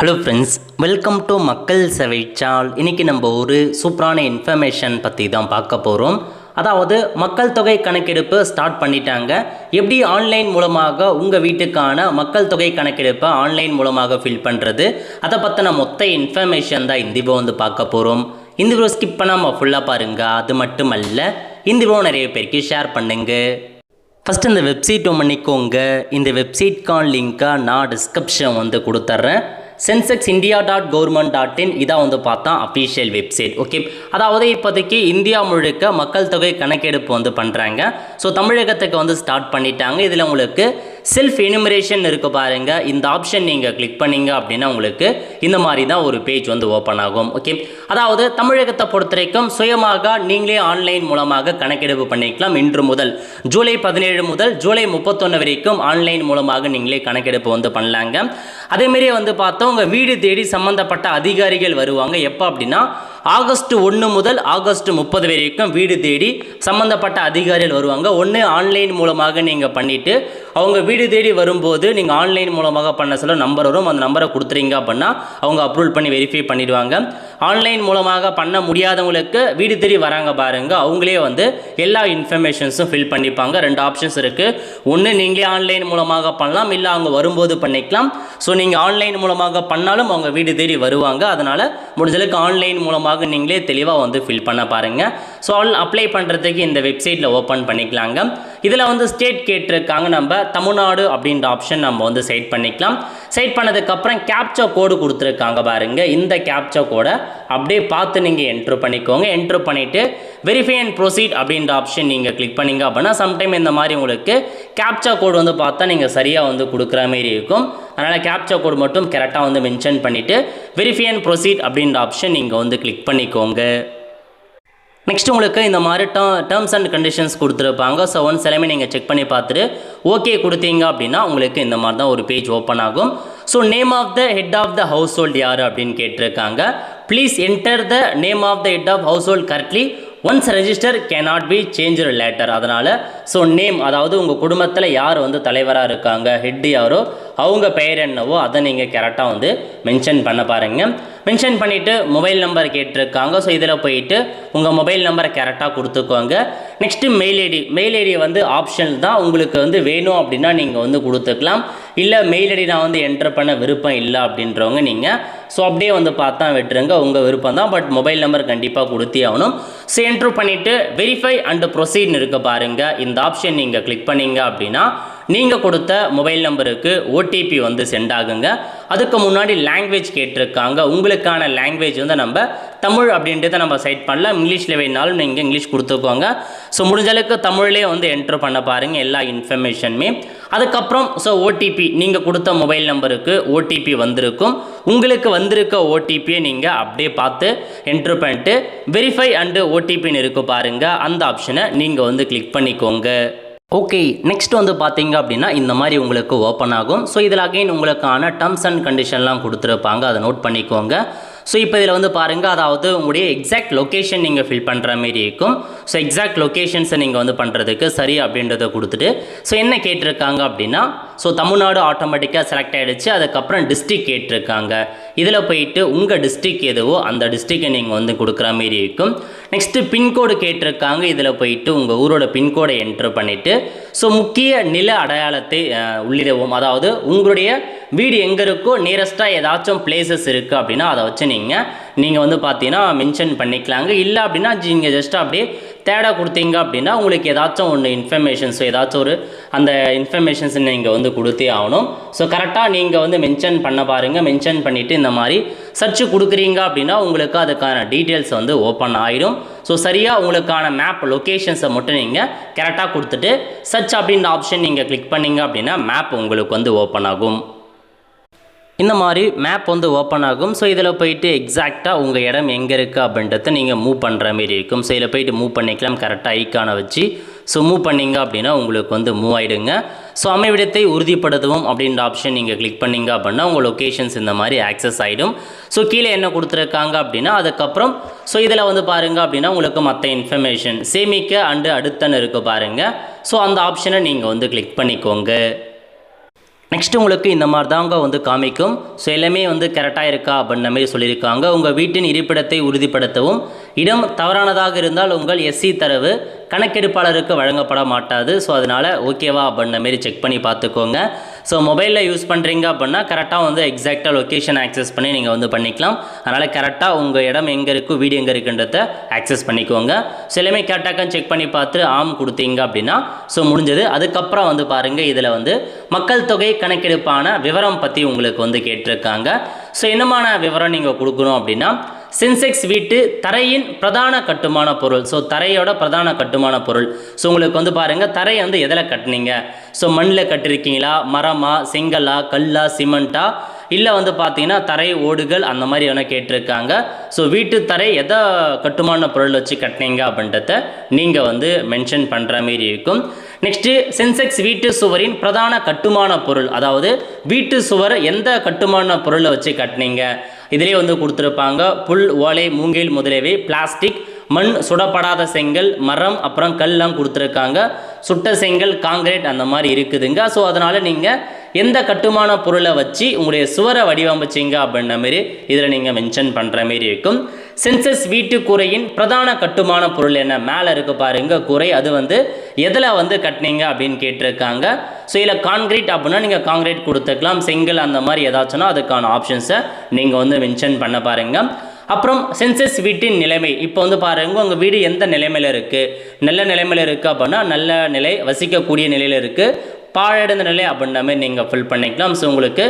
Hello friends, welcome to மக்கள் சேவை channel. இன்றைக்கி நம்ம ஒரு சூப்பரான இன்ஃபர்மேஷன் பற்றி தான் பார்க்க போகிறோம். அதாவது மக்கள் தொகை கணக்கெடுப்பு ஸ்டார்ட் பண்ணிட்டாங்க. எப்படி ஆன்லைன் மூலமாக உங்கள் வீட்டுக்கான மக்கள் தொகை கணக்கெடுப்பை ஆன்லைன் மூலமாக ஃபில் பண்ணுறது, அதை பற்றின மொத்த இன்ஃபர்மேஷன் தான் இந்த வீடியோ வந்து பார்க்க போகிறோம். இந்த வீடியோ ஸ்கிப் பண்ணாமல் ஃபுல்லாக பாருங்கள். அது மட்டும் அல்ல, இந்த வீடியோ நிறைய பேருக்கு ஷேர் பண்ணுங்கள். ஃபஸ்ட்டு இந்த வெப்சைட் பண்ணிக்கோங்க. இந்த வெப்சைட்கான லிங்க்கை நான் டிஸ்கிரிப்ஷன் வந்து கொடுத்துட்றேன். sensex.india.government.in இதான் வந்து பார்த்தா அஃபீஷியல் வெப்சைட். ஓகே, அதாவது இப்போதைக்கு இந்தியா முழுக்க மக்கள் தொகை கணக்கெடுப்பு வந்து பண்ணுறாங்க. ஸோ தமிழகத்துக்கு வந்து ஸ்டார்ட் பண்ணிட்டாங்க. இதில் உங்களுக்கு செல்ஃப் எனுமரேஷன் இருக்க பாருங்க. இந்த ஆப்ஷன் நீங்கள் கிளிக் பண்ணீங்க அப்படின்னா உங்களுக்கு இந்த மாதிரி தான் ஒரு பேஜ் வந்து ஓப்பன் ஆகும். ஓகே, அதாவது தமிழகத்தை பொறுத்த வரைக்கும் சுயமாக நீங்களே ஆன்லைன் மூலமாக கணக்கெடுப்பு பண்ணிக்கலாம். இன்று முதல் ஜூலை 17 முதல் ஜூலை 31 வரைக்கும் ஆன்லைன் மூலமாக நீங்களே கணக்கெடுப்பு வந்து பண்ணலாங்க. அதேமாரி வந்து பார்த்தோம், உங்கள் வீடு தேடி சம்பந்தப்பட்ட அதிகாரிகள் வருவாங்க. எப்போ அப்படின்னா ஆகஸ்ட் 1 முதல் ஆகஸ்ட் 30 வரைக்கும் வீடு தேடி சம்பந்தப்பட்ட அதிகாரிகள் வருவாங்க. ஒன்று ஆன்லைன் மூலமாக நீங்கள் பண்ணிவிட்டு அவங்க வீடு தேடி வரும்போது நீங்கள் ஆன்லைன் மூலமாக பண்ண சொல்ல நம்பர் வரும். அந்த நம்பரை கொடுத்துறீங்க அப்படின்னா அவங்க அப்ரூவல் பண்ணி வெரிஃபை பண்ணிடுவாங்க. ஆன்லைன் மூலமாக பண்ண முடியாதவங்களுக்கு வீடு தேடி வராங்க பாருங்கள், அவங்களே வந்து எல்லா இன்ஃபர்மேஷன்ஸும் ஃபில் பண்ணிப்பாங்க. 2 ஆப்ஷன்ஸ் இருக்குது. ஒன்று நீங்களே ஆன்லைன் மூலமாக பண்ணலாம், இல்லை அவங்க வரும்போது பண்ணிக்கலாம். ஸோ நீங்கள் ஆன்லைன் மூலமாக பண்ணாலும் அவங்க வீடு தேடி வருவாங்க. அதனால் முடிஞ்சளவுக்கு ஆன்லைன் மூலமாக நீங்களே தெளிவாக வந்து ஃபில் பண்ண பாருங்கள். ஸோ அப்ளை பண்ணுறதுக்கு இந்த வெப்சைட்டில் ஓப்பன் பண்ணிக்கலாங்க. இதில் வந்து ஸ்டேட் கேட்டிருக்காங்க. நம்ம தமிழ்நாடு அப்படின்ற ஆப்ஷன் நம்ம வந்து செட் பண்ணிக்கலாம். செட் பண்ணதுக்கப்புறம் கேப்சா கோடு கொடுத்துருக்காங்க பாருங்க. இந்த கேப்சா கோடை அப்படியே பார்த்து நீங்கள் என்ட்ரு பண்ணிக்கோங்க. என்ட்ரு பண்ணிவிட்டு வெரிஃபை அண்ட் ப்ரொசீட் அப்படின்ற ஆப்ஷன் நீங்கள் கிளிக் பண்ணிங்க அப்படின்னா சம்டைம் இந்த மாதிரி உங்களுக்கு கேப்சா கோடு வந்து பார்த்தா நீங்கள் சரியாக வந்து கொடுக்குற மாதிரி இருக்கும். அதனால் கேப்சா கோடு மட்டும் கரெக்டாக வந்து மென்ஷன் பண்ணிவிட்டு வெரிஃபை அண்ட் ப்ரொசீட் அப்படின்ற ஆப்ஷன் நீங்கள் வந்து கிளிக் பண்ணிக்கோங்க. நெக்ஸ்ட் உங்களுக்கு இந்த மாதிரி டேர்ம்ஸ் அண்ட் கண்டிஷன்ஸ் கொடுத்துருப்பாங்க. ஸோ ஒன்ஸ் எல்லாமே நீங்கள் செக் பண்ணி பார்த்துட்டு ஓகே கொடுத்தீங்க அப்படின்னா உங்களுக்கு இந்த மாதிரி தான் ஒரு பேஜ் ஓப்பன் ஆகும். So name of the head of the household யார் அப்படின்னு கேட்டிருக்காங்க. Please enter the name of the head of household correctly. Once register cannot be change later. அதனால் ஸோ நேம், அதாவது உங்கள் குடும்பத்தில் யார் வந்து தலைவராக இருக்காங்க, ஹெட் யாரோ அவங்க பெயர் என்னவோ அதை நீங்கள் கரெக்டாக வந்து மென்ஷன் பண்ண பாருங்கள். மென்ஷன் பண்ணிவிட்டு மொபைல் நம்பர் கேட்டிருக்காங்க. ஸோ இதில் போயிட்டு உங்கள் மொபைல் நம்பரை கரெக்டாக கொடுத்துக்கோங்க. நெக்ஸ்ட்டு மெயில் ஐடி வந்து ஆப்ஷன் தான். உங்களுக்கு வந்து வேணும் அப்படின்னா நீங்கள் வந்து கொடுத்துக்கலாம். இல்லை மெயில் ஐடி நான் வந்து என்டர் பண்ண விருப்பம் இல்லை அப்படின்றவங்க நீங்கள் ஸோ அப்படியே வந்து பார்த்தா விட்டுருங்க, உங்கள் விருப்பம் தான். பட் மொபைல் நம்பர் கண்டிப்பாக கொடுத்தே ஆகணும். ஸோ என்ட்ரு பண்ணிவிட்டு வெரிஃபை அண்ட் ப்ரொசீட்னு இருக்க பாருங்கள். இந்த ஆப்ஷன் நீங்கள் கிளிக் பண்ணீங்க அப்படின்னா நீங்கள் கொடுத்த மொபைல் நம்பருக்கு ஓடிபி வந்து சென்ட் ஆகுங்க. அதுக்கு முன்னாடி லாங்குவேஜ் கேட்டிருக்காங்க. உங்களுக்கான லாங்குவேஜ் வந்து நம்ம தமிழ் அப்படின்றத நம்ம செட் பண்ணலாம். இங்கிலீஷில் வேணாலும் நீங்கள் இங்கிலீஷ் கொடுத்துக்கோங்க. ஸோ முடிஞ்சளவுக்கு தமிழ்லேயே வந்து என்ட்ரு பண்ண பாருங்கள் எல்லா இன்ஃபர்மேஷனுமே. அதுக்கப்புறம் ஸோ ஓடிபி நீங்கள் கொடுத்த மொபைல் நம்பருக்கு ஓடிபி வந்திருக்கும். உங்களுக்கு வந்திருக்க ஓடிபியை நீங்கள் அப்படியே பார்த்து என்ட்ரு பண்ணிட்டு வெரிஃபை அண்டு ஓடிபின்னு இருக்கு பாருங்கள். அந்த ஆப்ஷனை நீங்கள் வந்து கிளிக் பண்ணிக்கோங்க. ஓகே, நெக்ஸ்ட் வந்து பார்த்தீங்க அப்படின்னா இந்த மாதிரி உங்களுக்கு ஓப்பன் ஆகும். ஸோ இதில் அகைன் உங்களுக்கான டேர்ம்ஸ் அண்ட் கண்டிஷன்லாம் கொடுத்துருப்பாங்க, அதை நோட் பண்ணிக்கோங்க. ஸோ இப்போ இதில் வந்து பாருங்கள், அதாவது உங்களுடைய எக்ஸாக்ட் லொக்கேஷன் நீங்கள் ஃபில் பண்ணுற மாரி இருக்கும். ஸோ எக்ஸாக்ட் லொக்கேஷன்ஸை நீங்கள் வந்து பண்ணுறதுக்கு சரி அப்படின்றத கொடுத்துட்டு ஸோ என்ன கேட்டிருக்காங்க அப்படின்னா ஸோ தமிழ்நாடு ஆட்டோமேட்டிக்காக செலக்ட் ஆகிடுச்சு. அதுக்கப்புறம் டிஸ்ட்ரிக் கேட்டிருக்காங்க. இதில் போயிட்டு உங்கள் டிஸ்ட்ரிக் எதுவோ அந்த டிஸ்ட்ரிக்கை நீங்கள் வந்து கொடுக்குற மாரி இருக்கும். நெக்ஸ்ட்டு பின்கோடு கேட்டிருக்காங்க. இதில் போயிட்டு உங்கள் ஊரோட பின்கோடை என்ட்ரு பண்ணிவிட்டு ஸோ முக்கிய நில அடையாளத்தை உள்ளிடவும். அதாவது உங்களுடைய வீடு எங்கே இருக்கோ நியரஸ்ட்டாக ஏதாச்சும் பிளேசஸ் இருக்குது அப்படின்னா அதை வச்சு நீங்கள் வந்து பார்த்தீங்கன்னா மென்ஷன் பண்ணிக்கலாங்க. இல்லை அப்படின்னா நீங்கள் ஜஸ்ட் அப்படியே தேட கொடுத்தீங்க அப்படின்னா உங்களுக்கு ஏதாச்சும் ஒன்று இன்ஃபர்மேஷன்ஸ் ஏதாச்சும் ஒரு அந்த இன்ஃபர்மேஷன்ஸ் நீங்கள் வந்து கொடுத்தே ஆகணும். ஸோ கரெக்டாக நீங்கள் வந்து மென்ஷன் பண்ண பாருங்கள். மென்ஷன் பண்ணிவிட்டு இந்த மாதிரி சர்ச் கொடுக்குறீங்க அப்படின்னா உங்களுக்கு அதுக்கான டீட்டெயில்ஸ் வந்து ஓப்பன் ஆகிடும். ஸோ சரியாக உங்களுக்கான மேப் லொக்கேஷன்ஸை மட்டும் நீங்கள் கரெக்டாக கொடுத்துட்டு சர்ச் அப்படின்ற ஆப்ஷன் நீங்கள் கிளிக் பண்ணிங்க அப்படின்னா மேப் உங்களுக்கு வந்து ஓப்பன் ஆகும். இந்த மாதிரி மேப் வந்து ஓப்பன் ஆகும். ஸோ இதில் போயிட்டு எக்ஸாக்டாக உங்கள் இடம் எங்கே இருக்குது அப்படின்றத நீங்கள் மூவ் பண்ணுற மாரி இருக்கும். ஸோ இதில் போயிட்டு மூவ் பண்ணிக்கலாம் கரெக்டாக ஐக்கானை வச்சு. ஸோ மூவ் பண்ணிங்க அப்படின்னா உங்களுக்கு வந்து மூவ் ஆகிடுங்க. ஸோ அமைவிடத்தை உறுதிப்படுத்துவோம் அப்படின்ற ஆப்ஷன் நீங்கள் கிளிக் பண்ணிங்க அப்படின்னா உங்கள் லொக்கேஷன்ஸ் இந்த மாதிரி ஆக்சஸ் ஆகிடும். ஸோ கீழே என்ன கொடுத்துருக்காங்க அப்படின்னா அதுக்கப்புறம் ஸோ இதில் வந்து பாருங்கள் அப்படின்னா உங்களுக்கு மற்ற இன்ஃபர்மேஷன் சேமிக்க அண்டு அடுத்தன்னு இருக்குது பாருங்கள். ஸோ அந்த ஆப்ஷனை நீங்கள் வந்து கிளிக் பண்ணிக்கோங்க. நெக்ஸ்ட் உங்களுக்கு இந்த மாதிரி தாங்க வந்து காமிக்கும். ஸோ எல்லாமே வந்து கரெக்டாக இருக்கா அப்படின்ற மாதிரி சொல்லியிருக்காங்க. உங்கள் வீட்டின் இருப்பிடத்தை உறுதிப்படுத்தவும். இடம் தவறானதாக இருந்தால் உங்கள் எஸ்சி தரவு கணக்கெடுப்பாளருக்கு வழங்கப்பட மாட்டாது. ஸோ அதனால் ஓகேவா அப்படின்ற மாரி செக் பண்ணி பார்த்துக்கோங்க. ஸோ மொபைலில் யூஸ் பண்ணுறீங்க அப்படின்னா கரெக்டாக வந்து எக்ஸாக்டாக லொக்கேஷன் ஆக்சஸ் பண்ணி நீங்கள் வந்து பண்ணிக்கலாம். அதனால் கரெக்டாக உங்கள் இடம் எங்கே இருக்குது, வீடு எங்கே இருக்குன்றத ஆக்சஸ் பண்ணிக்கோங்க. ஸோ எல்லாமே கரெக்டாக செக் பண்ணி பார்த்து ஆம் கொடுத்தீங்க அப்படின்னா ஸோ முடிஞ்சது. அதுக்கப்புறம் வந்து பாருங்கள், இதில் வந்து மக்கள் தொகை கணக்கெடுப்பான விவரம் பற்றி உங்களுக்கு வந்து கேட்டிருக்காங்க. ஸோ என்னமான விவரம் நீங்கள் கொடுக்கணும் அப்படின்னா, சென்செக்ஸ் வீட்டு தரையின் பிரதான கட்டுமான பொருள். ஸோ தரையோட பிரதான கட்டுமான பொருள். ஸோ உங்களுக்கு வந்து பாருங்கள், தரை வந்து எதில் கட்டினீங்க? ஸோ மண்ணில் கட்டிருக்கீங்களா, மரமா, செங்கலா, கல்லா, சிமெண்ட்டா, இல்லை வந்து பார்த்தீங்கன்னா தரை ஓடுகள் அந்த மாதிரி வேணால் கேட்டிருக்காங்க. ஸோ வீட்டு தரை எதை கட்டுமான பொருள் வச்சு கட்டினீங்க அப்படின்றத நீங்கள் வந்து மென்ஷன் பண்ணுற மாரி இருக்கும். நெக்ஸ்ட்டு சென்செக்ஸ் வீட்டு சுவரின் பிரதான கட்டுமான பொருள், அதாவது வீட்டு சுவர் எந்த கட்டுமான பொருளை வச்சு கட்டினீங்க இதிலே வந்து கொடுத்துருப்பாங்க. புல், ஓலை, மூங்கில் முதலியவை, பிளாஸ்டிக், மண், சுடப்படாத செங்கல், மரம், அப்புறம் கல்லாம் கொடுத்துருக்காங்க. சுட்ட செங்கல், காங்கிரீட் அந்த மாதிரி இருக்குதுங்க. ஸோ அதனால் நீங்கள் எந்த கட்டுமான பொருளை வச்சு உங்களுடைய சுவரை வடிவமைச்சிங்க அப்படின்ற மாரி இதில் நீங்கள் மென்ஷன் பண்ணுற மாரி இருக்கும். சென்சஸ் வீட்டு கூரையின் பிரதான கட்டுமான பொருள் என்ன? மேலே இருக்குது பாருங்க கூரை, அது வந்து எதில் வந்து கட்டினீங்க அப்படின்னு கேட்டிருக்காங்க. ஸோ இதில் கான்கிரீட் அப்படின்னா நீங்கள் கான்கிரீட் கொடுத்துக்கலாம். செங்கல் அந்த மாதிரி ஏதாச்சும்னா அதுக்கான ஆப்ஷன்ஸை நீங்கள் வந்து மென்ஷன் பண்ண பாருங்கள். அப்புறம் சென்சஸ் வீட்டின் நிலைமை. இப்போ வந்து பாருங்க, உங்கள் வீடு எந்த நிலைமையில் இருக்குது? நல்ல நிலைமையில் இருக்குது அப்படின்னா நல்ல நிலை, வசிக்கக்கூடிய நிலையில் இருக்குது. பாழடைந்த நிலை அப்படின்ற மாதிரி நீங்கள் ஃபில் பண்ணிக்கலாம். ஸோ உங்களுக்கு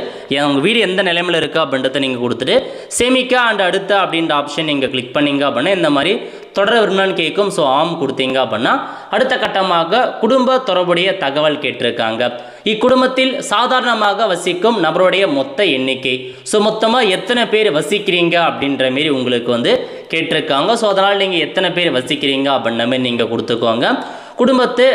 உங்கள் வீடு எந்த நிலைமையில் இருக்குது அப்படின்றத நீங்கள் கொடுத்துட்டு சேமிக்க அண்ட் அடுத்த அப்படின்ற ஆப்ஷன் நீங்கள் கிளிக் பண்ணிங்க அப்படின்னா இந்த மாதிரி தொடர விரும்பினான்னு கேட்கும். ஸோ ஆம் கொடுத்தீங்க அப்படின்னா அடுத்த கட்டமாக குடும்ப தொடர்புடைய தகவல் கேட்டிருக்காங்க. இக்குடும்பத்தில் சாதாரணமாக வசிக்கும் நபருடைய மொத்த எண்ணிக்கை. ஸோ மொத்தமாக எத்தனை பேர் வசிக்கிறீங்க அப்படின்ற மாரி உங்களுக்கு வந்து கேட்டிருக்காங்க. ஸோ அதனால் நீங்கள் எத்தனை பேர் வசிக்கிறீங்க அப்படின்ற மாதிரி நீங்கள் கொடுத்துக்கோங்க. குடும்பத்தை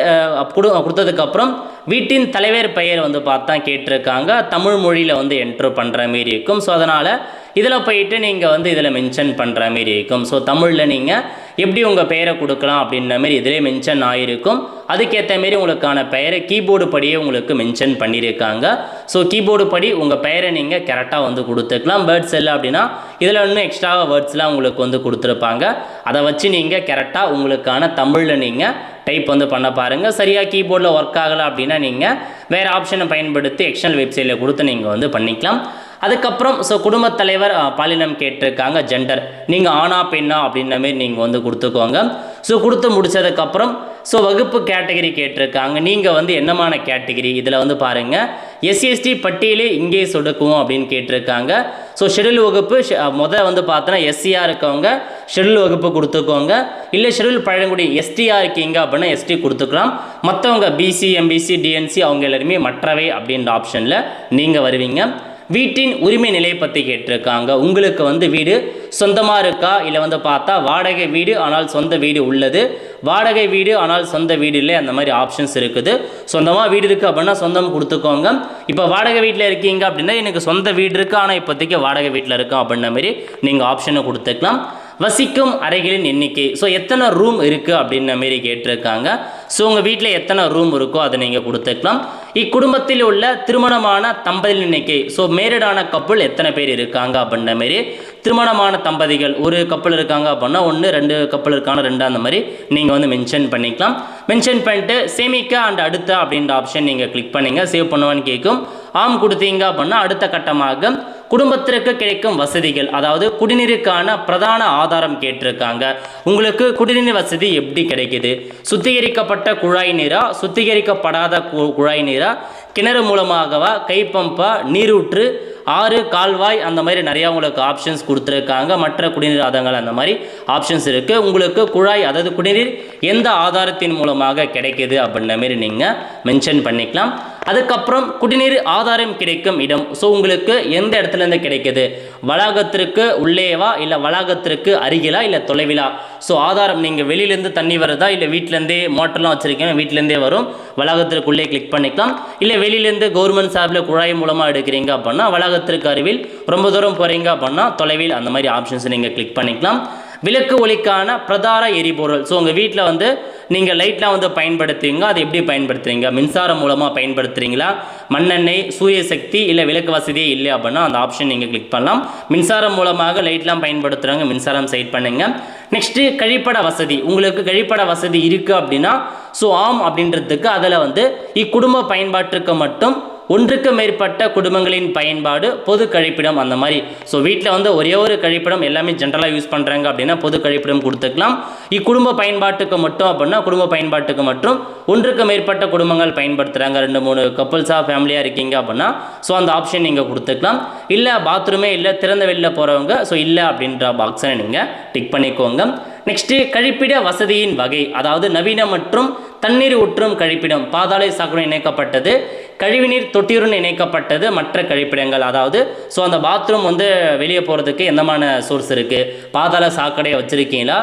கொடுத்ததுக்கப்புறம் வீட்டின் தலைவர் பெயர் வந்து பார்த்தா கேட்டிருக்காங்க. தமிழ் மொழியில் வந்து என்ட்ரு பண்ணுற மாரி இருக்கும். ஸோ அதனால் இதில் போயிட்டு நீங்கள் வந்து இதில் மென்ஷன் பண்ணுற மாரி இருக்கும். ஸோ தமிழில் நீங்கள் எப்படி உங்கள் பெயரை கொடுக்கலாம் அப்படின்ற மாரி இதிலே மென்ஷன் ஆகிருக்கும். அதுக்கேற்ற மாரி உங்களுக்கான பெயரை கீபோர்டு படியே உங்களுக்கு மென்ஷன் பண்ணியிருக்காங்க. ஸோ கீபோர்டு படி உங்கள் பெயரை நீங்கள் கரெக்டாக வந்து கொடுத்துக்கலாம். வேர்ட்ஸ் இல்லை அப்படின்னா இதில் இன்னும் எக்ஸ்ட்ராவாக வேர்ட்ஸ்லாம் உங்களுக்கு வந்து கொடுத்துருப்பாங்க. அதை வச்சு நீங்கள் கரெக்டாக உங்களுக்கான தமிழில் நீங்கள் டைப் வந்து பண்ண பாருங்கள். சரியாக கீபோர்டில் ஒர்க் ஆகலை அப்படின்னா நீங்கள் வேறு ஆப்ஷனை பயன்படுத்தி எக்ஸ்டர்னல் வெப்சைட்டில் கொடுத்து நீங்கள் வந்து பண்ணிக்கலாம். அதுக்கப்புறம் ஸோ குடும்பத் தலைவர் பாலினம் கேட்டிருக்காங்க. ஜெண்டர் நீங்கள் ஆணா பெண்ணா அப்படின்ற மாரி நீங்கள் வந்து கொடுத்துக்கோங்க. ஸோ கொடுத்து முடித்ததுக்கப்புறம் ஸோ வகுப்பு கேட்டகரி கேட்டிருக்காங்க. நீங்கள் வந்து என்னமான கேட்டகரி? இதில் வந்து பாருங்கள், எஸ்சிஎஸ்டி பட்டியலே இங்கே சொடுக்குவோம் அப்படின்னு கேட்டிருக்காங்க. ஸோ ஷெடியூல் வகுப்பு வந்து பார்த்தோன்னா எஸ்சியாக இருக்கவங்க ஷெடியூல் வகுப்பு கொடுத்துக்கோங்க. இல்லை ஷெடியூல் பழங்குடி எஸ்டியாக இருக்கீங்க அப்படின்னா எஸ்டி கொடுத்துக்கலாம். மற்றவங்க பிசி, எம்பிசி, டிஎன்சி அவங்க எல்லாருமே மற்றவை அப்படின்ற ஆப்ஷனில் நீங்கள் வருவீங்க. வீட்டின் உரிமை நிலை பற்றி கேட்டிருக்காங்க. உங்களுக்கு வந்து வீடு சொந்தமாக இருக்கா, இல்லை வந்து பார்த்தா வாடகை வீடு ஆனால் சொந்த வீடு உள்ளது, வாடகை வீடு ஆனால் சொந்த வீடு இல்லை, அந்த மாதிரி ஆப்ஷன்ஸ் இருக்குது. சொந்தமாக வீடு இருக்குது அப்படின்னா சொந்தம் கொடுத்துக்கோங்க. இப்போ வாடகை வீட்டில் இருக்கீங்க அப்படின்னா எனக்கு சொந்த வீடு இருக்குது ஆனால் இப்போதைக்கு வாடகை வீட்டில் இருக்கோம் அப்படின்ற மாதிரி நீங்கள் ஆப்ஷனை கொடுத்துக்கலாம். வசிக்கும் அறைகளின் எண்ணிக்கை. ஸோ எத்தனை ரூம் இருக்குது அப்படின்ற மாரி கேட்டிருக்காங்க. ஸோ உங்கள் வீட்டில் எத்தனை ரூம் இருக்கோ அதை நீங்கள் கொடுத்துக்கலாம். இக்குடும்பத்தில் உள்ள திருமணமான தம்பதிகள் எண்ணிக்கை. ஸோ மேரிடான கப்புள் எத்தனை பேர் இருக்காங்க அப்படின்ற மாரி, திருமணமான தம்பதிகள் ஒரு கப்பல் இருக்காங்க அப்படின்னா 1, 2 கப்பல் இருக்காங்க 2 அந்த மாதிரி நீங்கள் வந்து மென்ஷன் பண்ணிக்கலாம். மென்ஷன் பண்ணிட்டு சேமிக்க அண்ட் அடுத்த அப்படின்ற ஆப்ஷன் நீங்கள் கிளிக் பண்ணிங்க. சேவ் பண்ணுவான்னு கேட்கும். ஆம் கொடுத்தீங்க அப்படின்னா அடுத்த கட்டமாக குடும்பத்திற்கு கிடைக்கும் வசதிகள், அதாவது குடிநீருக்கான பிரதான ஆதாரம் கேட்டிருக்காங்க. உங்களுக்கு குடிநீர் வசதி எப்படி கிடைக்குது? சுத்திகரிக்கப்பட்ட குழாய் நீரா, சுத்திகரிக்கப்படாத குழாய் நீரா, கிணறு மூலமாகவா, கைப்பம்பா, நீரூற்று, ஆறு, கால்வாய் அந்த மாதிரி நிறையா உங்களுக்கு ஆப்ஷன்ஸ் கொடுத்துருக்காங்க. மற்ற குடிநீர் ஆதாரங்கள் அந்த மாதிரி ஆப்ஷன்ஸ் இருக்குது. உங்களுக்கு குழாய் அதாவது குடிநீர் எந்த ஆதாரத்தின் மூலமாக கிடைக்குது அப்படின்ற மாரி நீங்கள் மென்ஷன் பண்ணிக்கலாம். அதுக்கப்புறம் குடிநீர் ஆதாரம் கிடைக்கும் இடம். ஸோ உங்களுக்கு எந்த இடத்துலேருந்து கிடைக்குது? வளாகத்திற்கு உள்ளேவா, இல்லை வளாகத்திற்கு அருகிலா, இல்லை தொலைவிலா? ஸோ ஆதாரம் நீங்கள் வெளியிலேருந்து தண்ணி வருதா, இல்லை வீட்டிலேருந்தே மோட்டர்லாம் வச்சுருக்கீங்க வீட்டிலேருந்தே வரும், வளாகத்திற்குள்ளே கிளிக் பண்ணிக்கலாம். இல்லை வெளியிலேருந்து கவர்மெண்ட் சார்பில் குழாய் மூலமாக எடுக்கிறீங்க அப்படின்னா வளாகத்திற்கு அருகில், ரொம்ப தூரம் போகிறீங்க அப்படின்னா தொலைவில், அந்த மாதிரி ஆப்ஷன்ஸ் நீங்கள் கிளிக் பண்ணிக்கலாம். விளக்கு ஒளிக்கான பிரதான எரிபொருள். ஸோ உங்கள் வீட்டில் வந்து நீங்கள் லைட்லாம் வந்து பயன்படுத்துவீங்க, அதை எப்படி பயன்படுத்துறீங்க? மின்சாரம் மூலமாக பயன்படுத்துகிறீங்களா, மண்ணெண்ணெய், சூரிய சக்தி, இல்லை விளக்கு வசதியே இல்லை அப்படின்னா அந்த ஆப்ஷன் நீங்கள் கிளிக் பண்ணலாம். மின்சாரம் மூலமாக லைட்லாம் பயன்படுத்துகிறாங்க, மின்சாரம் செட் பண்ணுங்க. நெக்ஸ்ட்டு கழிப்பட வசதி. உங்களுக்கு கழிப்பட வசதி இருக்குது அப்படின்னா ஸோ ஆம் அப்படின்றதுக்கு அதில் வந்து இக்குடும்ப பயன்பாட்டிற்கு மட்டும் ஒன்றுக்கு மேற்பட்ட குடும்பங்களின் பயன்பாடு பொது கழிப்பிடம் அந்த மாதிரி. ஸோ வீட்டில் வந்து ஒரே ஒரு கழிப்பிடம் எல்லாமே ஜென்ரலாக யூஸ் பண்ணுறாங்க அப்படின்னா பொது கழிப்பிடம் கொடுத்துக்கலாம். இக்குடும்ப பயன்பாட்டுக்கு மட்டும் அப்படின்னா குடும்ப பயன்பாட்டுக்கு மற்றும் ஒன்றுக்கு மேற்பட்ட குடும்பங்கள் பயன்படுத்துகிறாங்க, 2-3 கப்புள்ஸாக ஃபேமிலியாக இருக்கீங்க அப்படின்னா ஸோ அந்த ஆப்ஷன் நீங்கள் கொடுத்துக்கலாம். இல்லை பாத்ரூமே இல்லை, திறந்த வெளியில் போகிறவங்க ஸோ இல்லை அப்படின்ற பாக்ஸை நீங்கள் டிக் பண்ணிக்கோங்க. நெக்ஸ்ட்டு கழிப்பிட வசதியின் வகை, அதாவது நவீன மற்றும் தண்ணீர் ஊற்றும் கழிப்பிடம், பாதாள சாக்கடை இணைக்கப்பட்டது, கழிவுநீர் தொட்டியுடன் இணைக்கப்பட்டது, மற்ற கழிப்பிடங்கள். அதாவது ஸோ அந்த பாத்ரூம் வந்து வெளியே போகிறதுக்கு எந்தமான சோர்ஸ் இருக்குது, பாதாள சாக்கடையை வச்சுருக்கீங்களா,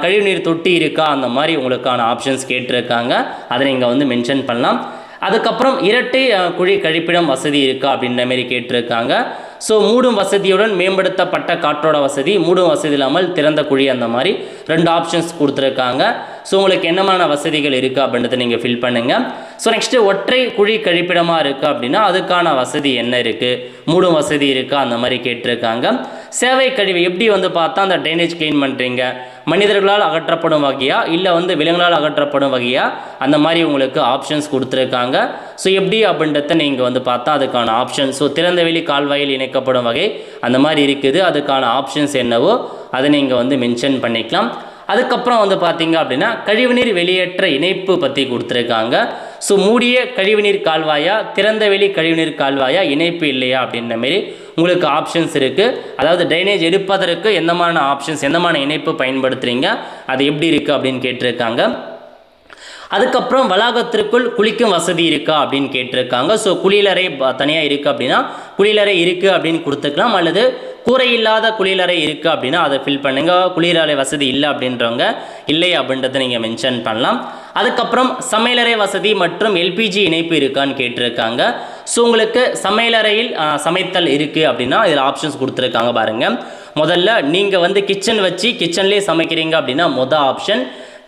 கழிவுநீர் தொட்டி இருக்கா, அந்த மாதிரி உங்களுக்கான ஆப்ஷன்ஸ் கேட்டிருக்காங்க. அதை நீங்கள் வந்து மென்ஷன் பண்ணலாம். அதுக்கப்புறம் இரட்டை குழி கழிப்பிடம் வசதி இருக்கா அப்படின்ற மாரி கேட்டிருக்காங்க. ஸோ மூடும் வசதியுடன் மேம்படுத்தப்பட்ட காற்றோட வசதி, மூடும் வசதி இல்லாமல் திறந்த குழி, அந்த மாதிரி 2 ஆப்ஷன்ஸ் கொடுத்துருக்காங்க. ஸோ உங்களுக்கு என்னமான வசதிகள் இருக்குது அப்படின்றத நீங்கள் ஃபில் பண்ணுங்கள். ஸோ நெக்ஸ்ட்டு ஒற்றை குழி கழிப்பிடமாக இருக்குது அப்படின்னா அதுக்கான வசதி என்ன இருக்குது, மூடும் வசதி இருக்கா, அந்த மாதிரி கேட்டிருக்காங்க. சேவை கழிவு எப்படி வந்து பார்த்தா அந்த ட்ரைனேஜ் க்ளீன் பண்ணுறீங்க, மனிதர்களால் அகற்றப்படும் வகையா இல்லை வந்து விலங்குகளால் அகற்றப்படும் வகையா, அந்த மாதிரி உங்களுக்கு ஆப்ஷன்ஸ் கொடுத்துருக்காங்க. ஸோ எப்படி அப்படின்றத நீங்கள் வந்து பார்த்தா அதுக்கான ஆப்ஷன், ஸோ திறந்தவெளி கால்வாயில் இணைக்கப்படும் வகை அந்த மாதிரி இருக்குது, அதுக்கான ஆப்ஷன்ஸ் என்னவோ அதை நீங்கள் வந்து மென்ஷன் பண்ணிக்கலாம். அதுக்கப்புறம் வந்து பார்த்தீங்க அப்படின்னா கழிவுநீர் வெளியேற்ற இணைப்பு பற்றி கொடுத்துருக்காங்க. ஸோ மூடிய கழிவுநீர் கால்வாயா, திறந்தவெளி கழிவுநீர் கால்வாயா, இணைப்பு இல்லையா அப்படின்ற மாரி உங்களுக்கு ஆப்ஷன்ஸ் இருக்குது. அதாவது ட்ரைனேஜ் எடுப்பதற்கு எந்தமான ஆப்ஷன்ஸ், எந்தமான இணைப்பு பயன்படுத்துகிறீங்க, அது எப்படி இருக்குது அப்படின்னு கேட்டிருக்காங்க. அதுக்கப்புறம் வளாகத்திற்குள் குளிக்கும் வசதி இருக்கா அப்படின்னு கேட்டிருக்காங்க. ஸோ குளியலறை தனியாக இருக்குது அப்படின்னா குளியலறை இருக்குது அப்படின்னு கொடுத்துக்கலாம், அல்லது கூரை இல்லாத குளியலறை இருக்குது அப்படின்னா அதை ஃபில் பண்ணுங்கள். குளியலறை வசதி இல்லை அப்படின்றவங்க இல்லை அப்படின்றத நீங்கள் மென்ஷன் பண்ணலாம். அதுக்கப்புறம் சமையலறை வசதி மற்றும் எல்பிஜி இணைப்பு இருக்கான்னு கேட்டிருக்காங்க. ஸோ உங்களுக்கு சமையலறையில் சமைத்தல் இருக்குது அப்படின்னா இதில் ஆப்ஷன்ஸ் கொடுத்துருக்காங்க பாருங்கள். முதல்ல நீங்கள் வந்து கிச்சன் வச்சு கிச்சன்லேயே சமைக்கிறீங்க அப்படின்னா மொதல் ஆப்ஷன்.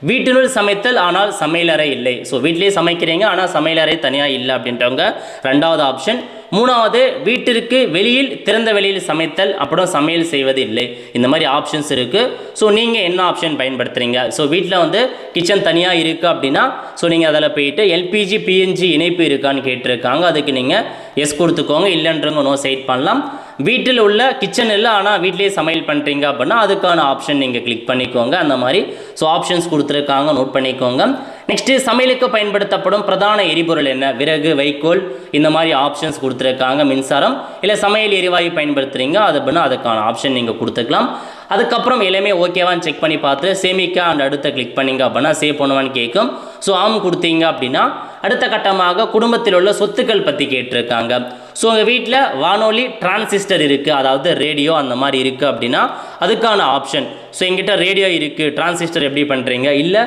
வீட்டினுள் சமைத்தல் ஆனால் சமையலறை இல்லை, ஸோ வீட்டிலே சமைக்கிறீங்க ஆனால் சமையலறை தனியாக இல்லை அப்படின்றவங்க 2வது ஆப்ஷன். 3வது வீட்டிற்கு வெளியில் திறந்த வெளியில் சமைத்தல் அப்புறம் சமையல் செய்வது இல்லை, இந்த மாதிரி ஆப்ஷன்ஸ் இருக்குது. ஸோ நீங்கள் என்ன ஆப்ஷன் பயன்படுத்துகிறீங்க? ஸோ வீட்டில் வந்து கிச்சன் தனியாக இருக்குது அப்படின்னா ஸோ நீங்கள் அதில் போயிட்டு எல்பிஜி பிஎன்ஜி இணைப்பு இருக்கான்னு கேட்டிருக்காங்க, அதுக்கு நீங்கள் எஸ் கொடுத்துக்கோங்க, இல்லைன்றவங்க நோ சைட் பண்ணலாம். வீட்டில் உள்ள கிச்சன் இல்லை ஆனால் வீட்டிலே சமையல் பண்ணுறீங்க அப்படின்னா அதுக்கான ஆப்ஷன் நீங்கள் கிளிக் பண்ணிக்கோங்க, அந்த மாதிரி ஸோ ஆப்ஷன்ஸ் கொடுத்துருக்காங்க, நோட் பண்ணிக்கோங்க. நெக்ஸ்ட்டு சமையலுக்கு பயன்படுத்தப்படும் பிரதான எரிபொருள் என்ன, விறகு, வைக்கோல், இந்த மாதிரி ஆப்ஷன்ஸ் கொடுத்துருக்காங்க. மின்சாரம் இல்லை சமையல் எரிவாயு பயன்படுத்துகிறீங்க அது அப்படின்னா அதுக்கான ஆப்ஷன் நீங்கள் கொடுத்துக்கலாம். அதுக்கப்புறம் எல்லாமே ஓகேவான்னு செக் பண்ணி பார்த்து சேமிக்க அண்ட் அடுத்த கிளிக் பண்ணிங்க அப்படின்னா சேவ் பண்ணுவான்னு கேட்கும். ஸோ ஆம் கொடுத்தீங்க அப்படின்னா அடுத்த கட்டமாக குடும்பத்தில் உள்ள சொத்துக்கள் பற்றி கேட்டிருக்காங்க. ஸோ உங்கள் வீட்டில் வானொலி டிரான்சிஸ்டர் இருக்குது, அதாவது ரேடியோ அந்த மாதிரி இருக்குது அப்படின்னா அதுக்கான ஆப்ஷன். ஸோ எங்கிட்ட ரேடியோ இருக்குது, டிரான்சிஸ்டர் எப்படி பண்ணுறீங்க, இல்லை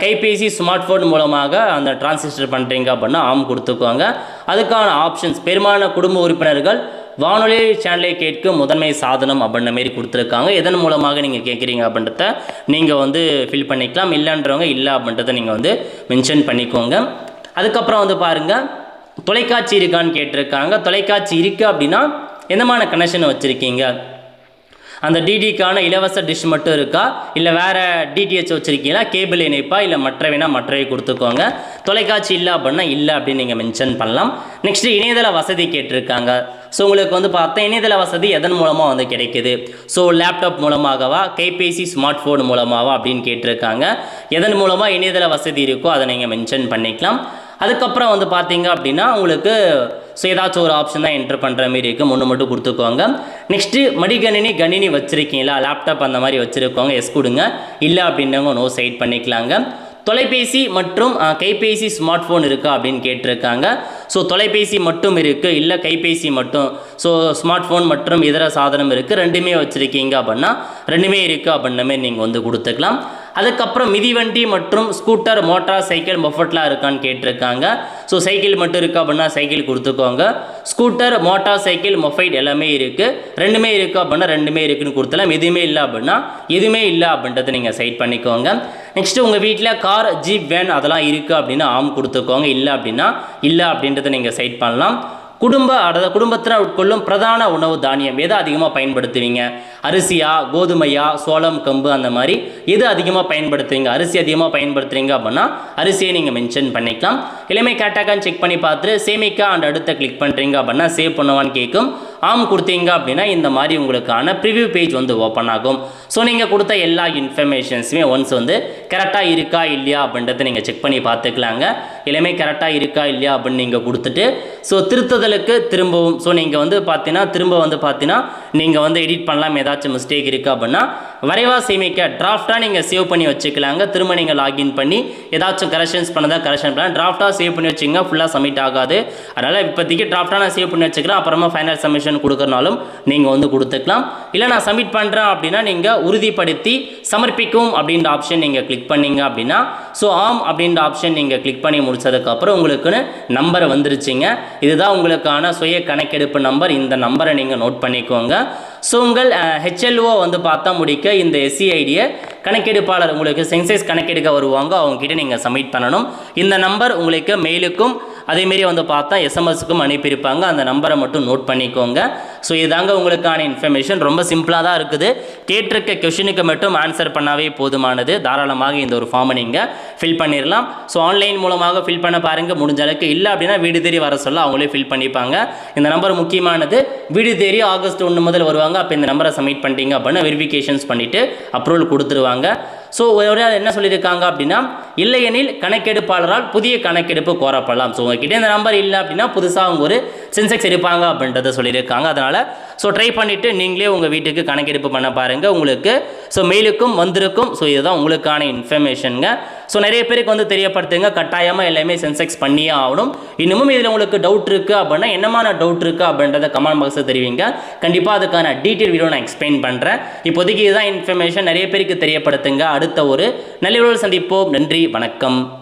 கைபேசி ஸ்மார்ட் ஃபோன் மூலமாக அந்த டிரான்சிஸ்டர் பண்ணுறீங்க அப்படின்னா ஆம் கொடுத்துக்குவாங்க. அதுக்கான ஆப்ஷன்ஸ் பெரும்பாலான குடும்ப உறுப்பினர்கள் வானொலி சேனலை கேட்கும் முதன்மை சாதனம் அப்படின்ற மாரி கொடுத்துருக்காங்க. எதன் மூலமாக நீங்கள் கேட்குறீங்க அப்படின்றத நீங்கள் வந்து ஃபில் பண்ணிக்கலாம், இல்லைன்றவங்க இல்லை அப்படின்றத நீங்கள் வந்து மென்ஷன் பண்ணிக்கோங்க. அதுக்கப்புறம் வந்து பாருங்கள் தொலைக்காட்சி இருக்கான்னு கேட்டிருக்காங்க. தொலைக்காட்சி இருக்குது அப்படின்னா எந்தமான கனெக்ஷன் வச்சுருக்கீங்க, அந்த டிடிக்கான இலவச டிஷ் மட்டும் இருக்கா, இல்லை வேறு டிடிஹெச் வச்சுருக்கீங்களா, கேபிள் இணைப்பா, இல்லை மற்றவை கொடுத்துக்கோங்க. தொலைக்காட்சி இல்லை அப்படின்னா இல்லை அப்படின்னு நீங்கள் மென்ஷன் பண்ணலாம். நெக்ஸ்ட்டு இணையதள வசதி கேட்டிருக்காங்க. ஸோ உங்களுக்கு வந்து பார்த்தா இணையதள வசதி எதன் மூலமாக வந்து கிடைக்குது, ஸோ லேப்டாப் மூலமாகவா, கைபேசி ஸ்மார்ட் ஃபோன் மூலமாகவா அப்படின்னு கேட்டிருக்காங்க. எதன் மூலமாக இணையதள வசதி இருக்கோ அதை நீங்கள் மென்ஷன் பண்ணிக்கலாம். அதுக்கப்புறம் வந்து பார்த்தீங்க அப்படின்னா உங்களுக்கு ஸோ ஏதாச்சும் ஒரு ஆப்ஷன் தான் என்ட்ரு பண்ணுற மாரி இருக்குது, 3 மட்டும் கொடுத்துக்கோங்க. நெக்ஸ்ட்டு கணினி வச்சுருக்கீங்களா, லேப்டாப் அந்த மாதிரி வச்சுருக்கோங்க, எஸ் கொடுங்க, இல்லை அப்படின்னவங்க நோ சைட் பண்ணிக்கலாங்க. தொலைபேசி மற்றும் கைபேசி ஸ்மார்ட் ஃபோன் இருக்கா அப்படின்னு கேட்டிருக்காங்க. ஸோ தொலைபேசி மட்டும் இருக்குது, இல்லை கைபேசி மட்டும், ஸோ ஸ்மார்ட் ஃபோன் மற்றும் இதர சாதனம் இருக்குது, ரெண்டுமே வச்சுருக்கீங்க அப்படின்னா ரெண்டுமே இருக்குது அப்படின்ற மாதிரி நீங்கள் வந்து கொடுத்துக்கலாம். அதுக்கப்புறம் மிதிவண்டி மற்றும் ஸ்கூட்டர் மோட்டார் சைக்கிள் மொஃபட்லாம் இருக்கான்னு கேட்டிருக்காங்க. ஸோ சைக்கிள் மட்டும் இருக்குது அப்படின்னா சைக்கிள் கொடுத்துக்கோங்க. ஸ்கூட்டர் மோட்டார் சைக்கிள் மொஃபைட் எல்லாமே இருக்குது. ரெண்டுமே இருக்குது அப்படின்னா ரெண்டுமே இருக்குன்னு கொடுத்தலாம். எதுவுமே இல்லை அப்படின்னா எதுவுமே இல்லை அப்படின்றத நீங்கள் செட் பண்ணிக்கோங்க. நெக்ஸ்ட்டு உங்கள் வீட்டில் கார் ஜீப் வேன் அதெல்லாம் இருக்குது அப்படின்னா ஆம் கொடுத்துக்கோங்க. இல்லை அப்படின்னா இல்லை அப்படின்றத நீங்கள் செட் பண்ணலாம். குடும்பத்தில் உட்கொள்ளும் பிரதான உணவு தானியம் எதை அதிகமாக பயன்படுத்துவீங்க? அரிசியா, கோதுமையா, சோளம், கம்பு அந்த மாதிரி எது அதிகமாக பயன்படுத்துவீங்க? அரிசி அதிகமாக பயன்படுத்துறீங்க அப்படின்னா அரிசியை நீங்கள் மென்ஷன் பண்ணிக்கலாம். எல்லாமே கரெக்டாகான்னு செக் பண்ணி பார்த்துட்டு சேமிக்கா அண்ட் அடுத்த கிளிக் பண்ணுறீங்க அப்படின்னா சேவ் பண்ணுவான்னு கேட்கும். ஆம் கொடுத்தீங்க அப்படின்னா இந்த மாதிரி உங்களுக்கான ப்ரிவ்யூ பேஜ் வந்து ஓப்பன் ஆகும். ஸோ நீங்கள் கொடுத்த எல்லா இன்ஃபர்மேஷன்ஸுமே ஒன்ஸ் வந்து கரெக்டாக இருக்கா இல்லையா அப்படின்றத நீங்கள் செக் பண்ணி பார்த்துக்கலாங்க. எல்லாமே கரெக்டாக இருக்கா இல்லையா அப்படின்னு நீங்கள் கொடுத்துட்டு ஸோ திருத்துதலுக்கு திரும்பவும் ஸோ நீங்கள் வந்து பார்த்தீங்கன்னா நீங்கள் வந்து எடிட் பண்ணலாம். ஏதாச்சும் மிஸ்டேக் இருக்குது அப்படின்னா வரைவாக சேமிக்க டிராஃப்டாக நீங்கள் சேவ் பண்ணி வச்சுக்கலாங்க. திரும்ப நீங்கள் லாகின் பண்ணி ஏதாச்சும் கரெக்ஷன்ஸ் பண்ணதாக கரெக்ஷன் பண்ணலாம். டிராஃப்டாக சேவ் பண்ணி வச்சுங்க, ஃபுல்லாக சப்மிட் ஆகாது. அதனால் இப்போதைக்கு டிராஃப்டாக நான் சேவ் பண்ணி வச்சுக்கிறேன். அப்புறமா ஃபைனல் சப்மிஷன் கொடுக்கறனாலும் நீங்கள் வந்து கொடுத்துக்கலாம். இல்லை நான் சப்மிட் பண்ணுறேன் அப்படின்னா நீங்கள் உறுதிப்படுத்தி சமர்ப்பிக்கும் அப்படின்ற ஆப்ஷன் நீங்கள் கிளிக் பண்ணீங்க அப்படின்னா ஸோ ஆம் அப்படின்ற ஆப்ஷன் நீங்கள் கிளிக் பண்ணி முடிச்சதுக்கப்புறம் உங்களுக்குன்னு நம்பர் வந்துருச்சுங்க. இதுதான் உங்களுக்கான சுய கணக்கெடுப்பு நம்பர். இந்த நம்பரை நீங்கள் நோட் பண்ணிக்கோங்க. ஸோ உங்கள் ஹெச்எல்ஓ வந்து பார்த்தா முடிக்க இந்த எஸ்சிஐடியை கணக்கெடுப்பாளர் உங்களுக்கு சென்சஸ் கணக்கெடுக்க வருவாங்க, அவங்ககிட்ட நீங்கள் சப்மிட் பண்ணணும். இந்த நம்பர் உங்களுக்கு மெயிலுக்கும் அதேமாரி வந்து பார்த்தா எஸ்எம்எஸ்க்கும் அனுப்பியிருப்பாங்க. அந்த நம்பரை மட்டும் நோட் பண்ணிக்கோங்க. ஸோ இதாங்க உங்களுக்கான இன்ஃபர்மேஷன். ரொம்ப சிம்பிளாக தான் இருக்குது. கேட்டிருக்க கொஷினுக்கு மட்டும் ஆன்சர் பண்ணாவே போதுமானது. தாராளமாக இந்த ஒரு ஃபார்மை நீங்கள் ஃபில் பண்ணிடலாம். ஸோ ஆன்லைன் மூலமாக ஃபில் பண்ண பாருங்கள் முடிஞ்ச அளவுக்கு. இல்லை அப்படின்னா வீடு தேடி வர சொல்ல அவங்களே ஃபில் பண்ணிப்பாங்க. இந்த நம்பர் முக்கியமானது. வீடு தேடி ஆகஸ்ட் 1 முதல் வருவாங்க. அப்போ இந்த நம்பரை சப்மிட் பண்ணிட்டீங்க அப்படின்னா வெரிஃபிகேஷன்ஸ் பண்ணிவிட்டு அப்ரூவல் கொடுத்துருவாங்க. ஸோ ஒரு என்ன சொல்லியிருக்காங்க அப்படின்னா இல்லையெனில் கணக்கெடுப்பாளரால் புதிய கணக்கெடுப்பு கோரப்படலாம். ஸோ உங்ககிட்ட இந்த நம்பர் இல்லை அப்படின்னா புதுசாக அவங்க ஒரு சென்செக்ஸ் எடுப்பாங்க அப்படின்றத சொல்லியிருக்காங்க. அதனால் ஸோ ட்ரை பண்ணிவிட்டு நீங்களே உங்கள் வீட்டுக்கு கணக்கெடுப்பு பண்ண பாருங்கள். உங்களுக்கு ஸோ மெயிலுக்கும் வந்திருக்கும். ஸோ இதுதான் உங்களுக்கான இன்ஃபர்மேஷனுங்க. ஸோ நிறைய பேருக்கு வந்து தெரியப்படுத்துங்க. கட்டாயமாக எல்லாமே சென்செக்ஸ் பண்ணியே ஆகணும். இன்னமும் இதில் உங்களுக்கு டவுட் இருக்குது அப்படின்னா என்னமான டவுட் இருக்குது அப்படின்றத கமெண்ட் பாக்ஸில் தெரிவிங்க. கண்டிப்பாக அதுக்கான டீட்டெயில் வீடியோ நான் எக்ஸ்பிளைன் பண்ணுறேன். இப்போதைக்கு இதுதான் இன்ஃபர்மேஷன். நிறைய பேருக்கு தெரியப்படுத்துங்க. அடுத்த ஒரு நல்ல வீடியோவில் சந்திப்போம். நன்றி, வணக்கம்.